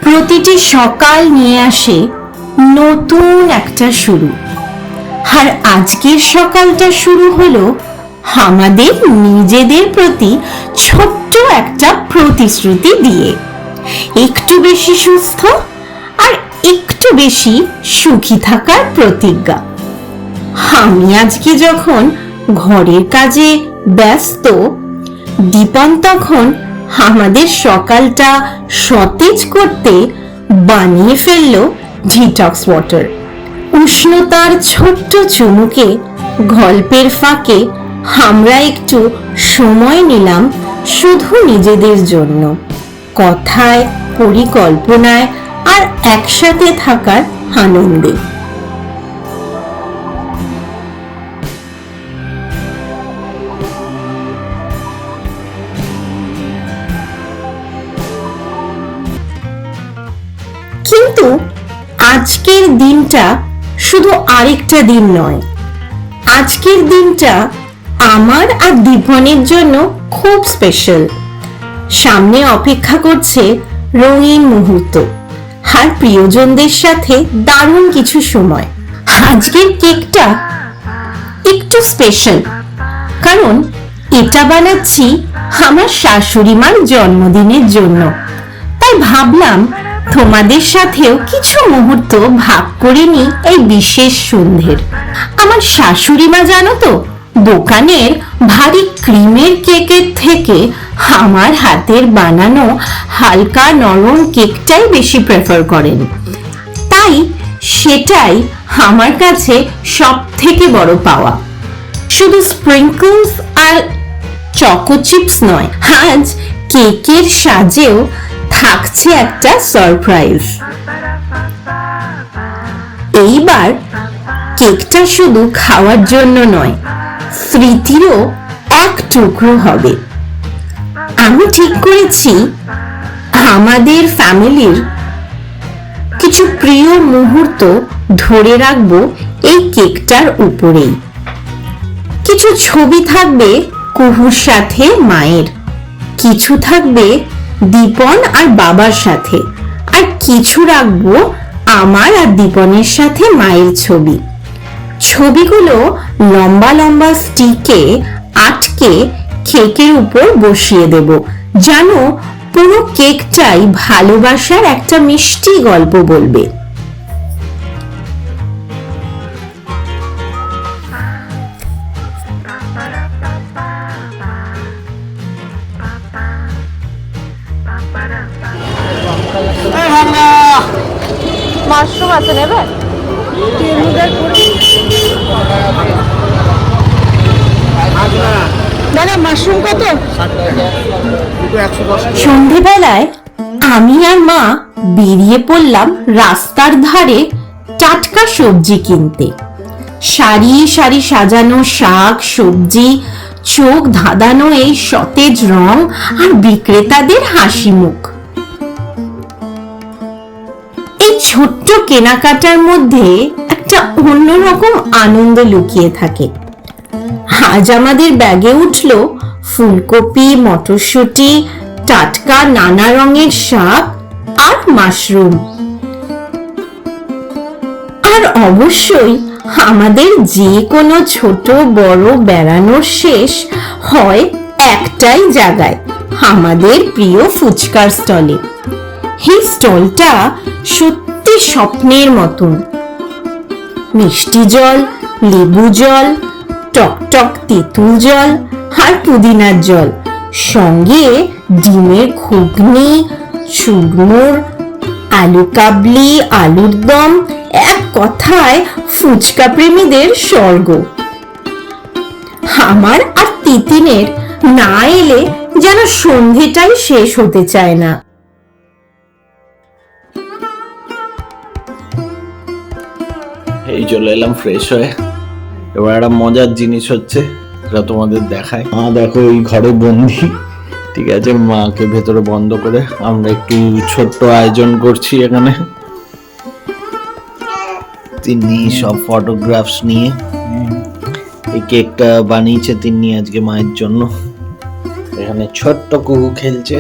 প্রতিটি সকাল নিয়ে আসে নতুন একটা শুরু, আর আজকের সকালটা শুরু হলো আমাদের নিজেদের প্রতি ছোট্ট একটা প্রতিশ্রুতি দিয়ে, একটু বেশি সুস্থ আর একটু বেশি সুখী থাকার প্রতিজ্ঞা। আমি আজকে যখন ঘরের কাজে ব্যস্ত, দীপন তখন আমাদের সকালটা সতেজ করতে বানিয়ে ফেললো ডিটক্স ওয়াটার। উষ্ণতার ছোট্ট চুমুকে গল্পের ফাঁকে আমরা একটু সময় নিলাম শুধু নিজেদের জন্য, কথায়, পরিকল্পনায় আর একসাথে থাকার আনন্দে। কিন্তু আজকের দিনটা শুধু আরেকটা দিন নয়, আজকের দিনটা আমার আর দীপনের জন্য খুব স্পেশাল। সামনে অপেক্ষা করছে রঙিন মুহূর্ত আর প্রিয়জনদের সাথে দারুণ কিছু সময়। আজকের কেকটা একটু স্পেশাল, কারণ এটা বানাচ্ছি আমার শাশুড়ি মার জন্মদিনের জন্য। তাই ভাবলাম তোমাদের সাথেও কিছু মুহূর্ত ভাগ করে নিই এই বিশেষ সন্ধ্যের। আমার শাশুড়ি মা জানো তো, দোকানের ভারী ক্রিমের কেকের থেকে আমার হাতের বানানো হালকা নরম কেকটাই বেশি প্রেফার করেন। তাই সেটাই আমার কাছে সব থেকে বড় পাওয়া। শুধু স্প্রিঙ্কলস আর চকো চিপস নয়, আজ কেকের সাজেও থাকছে একটা সারপ্রাইজ। এইবার কেকটা শুধু খাওয়ার জন্য নয়, স্মৃতিরও এক টুকরো হবে। আমি ঠিক করেছি আমাদের ফ্যামিলির কিছু প্রিয় মুহূর্ত ধরে রাখবো এই কেকটার উপরেই। কিছু ছবি থাকবে কুহুর সাথে মায়ের, কিছু থাকবে দীপন আর বাবার সাথে, আর কিছু রাখবো আমার আর দীপনের সাথে মায়ের ছবি। ছবিগুলো লম্বা লম্বা স্টিকে আটকে কেকের উপর বসিয়ে দেব, জানো পুরো কেকটাই ভালোবাসার একটা মিষ্টি গল্প বলবে। মাশরুম আছে নেবে? মাশরুম কত? সন্ধেবেলায় আমি আর মা বেরিয়ে পড়লাম রাস্তার ধারে টাটকা সবজি কিনতে। সারি সারি সাজানো শাক, সবজি, চোখ ধাঁধানো এই সতেজ রং আর বিক্রেতাদের হাসি মুখ। এই ছোট্ট কেনাকাটার মধ্যে একটা অন্যরকম আনন্দ লুকিয়ে থাকে। আজ আমাদের ব্যাগে উঠলো ফুলকপি, মটরশুঁটি, টাটকা নানা রঙের শাক আর মাশরুম। আর অবশ্যই আমাদের যে কোনো ছোট বড় বেড়ানোর শেষ হয় একটাই জায়গায়, আমাদের প্রিয় ফুচকার স্টলে। এই স্টলটা সত্যি স্বপ্নের মতন। মিষ্টি জল, লেবু জল, টকটক তেঁতুল জল আর পুদিনার জল, সঙ্গে ডিমের ঘুগনি, চুরমুর, আলু কাবলি, আলুর দম, এক কথায় ফুচকা প্রেমীদের স্বর্গ। আমার আর তিতিনের না এলে যেন সন্ধেটাই শেষ হতে চায় না। এই চলে এলাম ফ্রেশ হয়ে। এবার একটা মজার জিনিস হচ্ছে, এটা তোমাদের দেখায়। মা দেখো ওই ঘরে বন্দি, ঠিক আছে, মাকে ভেতরে বন্ধ করে আমরা একটু ছোট্ট আয়োজন করছি এখানে। তিনি সব ফটোগ্রাফস নিয়ে এই কেকটা বানিয়েছে তিনি আজকে মায়ের জন্য। এখানে ছোট্ট কুহু খেলছে,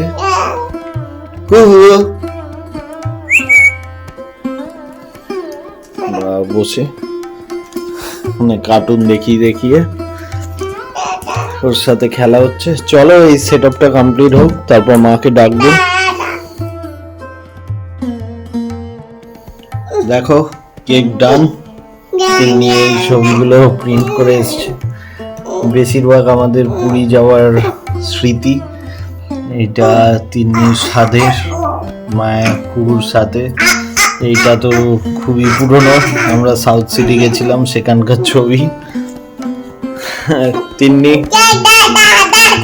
কুহু বসে কার্টুন দেখিয়ে দেখিয়ে ওর সাথে খেলা হচ্ছে। চলো এই সেট আপটা কমপ্লিট হোক, তারপর মাকে ডাকবো। দেখো কেক ডান, তিনি এই ছবিগুলো প্রিন্ট করে এসছে। বেশিরভাগ আমাদের পুরী যাওয়ার স্মৃতি। এটা তিন্নির সাথে, মায়া কুকুর সাথে। এইটা তো খুবই পুরনো, আমরা সাউথ সিটি গেছিলাম, সেখানকার ছবি। তিন্নি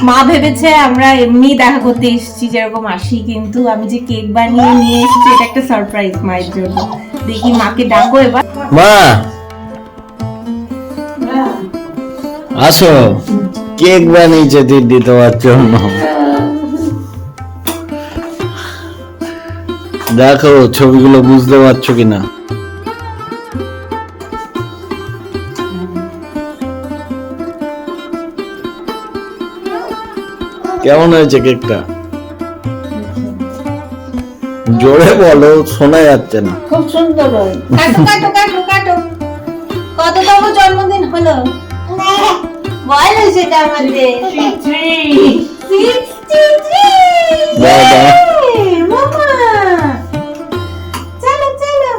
মা ভেবেছে আমরা এমনি দেখা করতে এসেছি, যেরকম আসি, কিন্তু আমি যে কেক বানিয়ে নিয়ে এসেছি এটা একটা সারপ্রাইজ মায়ের জন্য। দেখি মাকে ডাকো এবার। মা আসো, কেক বানিয়েছে দিদি তোমার জন্য। দেখো ছবিগুলো বুঝতে পারছো কিনা। কেমন হয়েছে কেকটা? জোরে বলো, শোনা যাচ্ছে না। খুব সুন্দর। কাটো কাটো কাটো কাটো। কততম জন্মদিন হলো? বলো সেটা আমাদের। 63 দাও দাও। মামা চলো চলো।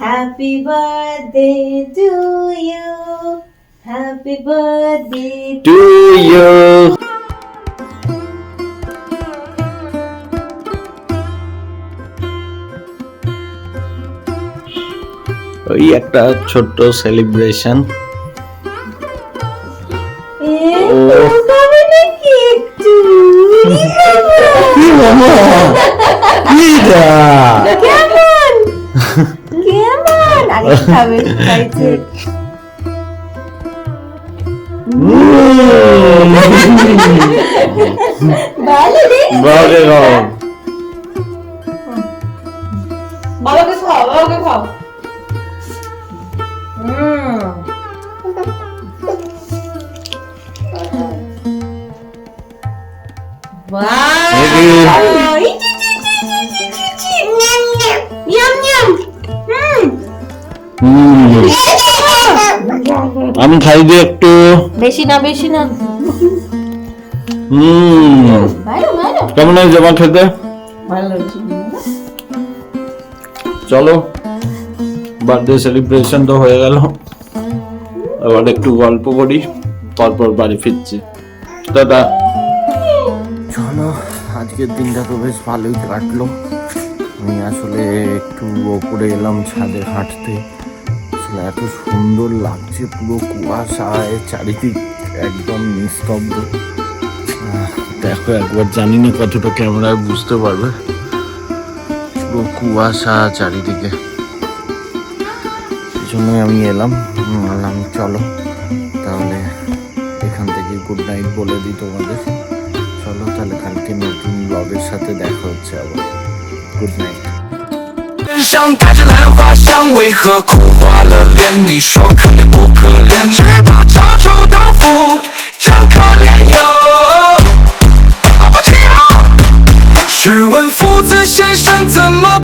Happy birthday to you, happy birthday to you. ওই একটা ছোট্ট সেলিব্রেশন। বাবাকে খাও, বাবাকে খাও। আমি খাই দিই একটু। বেশি না বেশি না। কেমন হয়েছে আমার খেতে? চলো বার্থডে সেলিব্রেশন তো হয়ে গেল, এবার একটু গল্প করি, তারপর বাড়ি ফিরছি। দাদা চলো, আজকের দিনটা তো বেশ ভালোই কাটলো। আমি আসলে একটু ওপরে এলাম ছাদে হাঁটতে, আসলে এত সুন্দর লাগছে, পুরো কুয়াশায় চারিদিক একদম নিস্তব্ধ। দেখো একবার, জানি না কতটা ক্যামেরায় বুঝতে পারবে, পুরো কুয়াশা চারিদিকে। এই জন্যই আমি এলাম, বললাম চলো তাহলে এখান থেকে গুড নাইট বলে দিই তোমাদের। চলো তাহলে কালকে নতুন ব্লগের সাথে দেখা হচ্ছে আবার। গুড নাইট।身上带着兰花香，为何苦花了脸？你说可怜不可怜？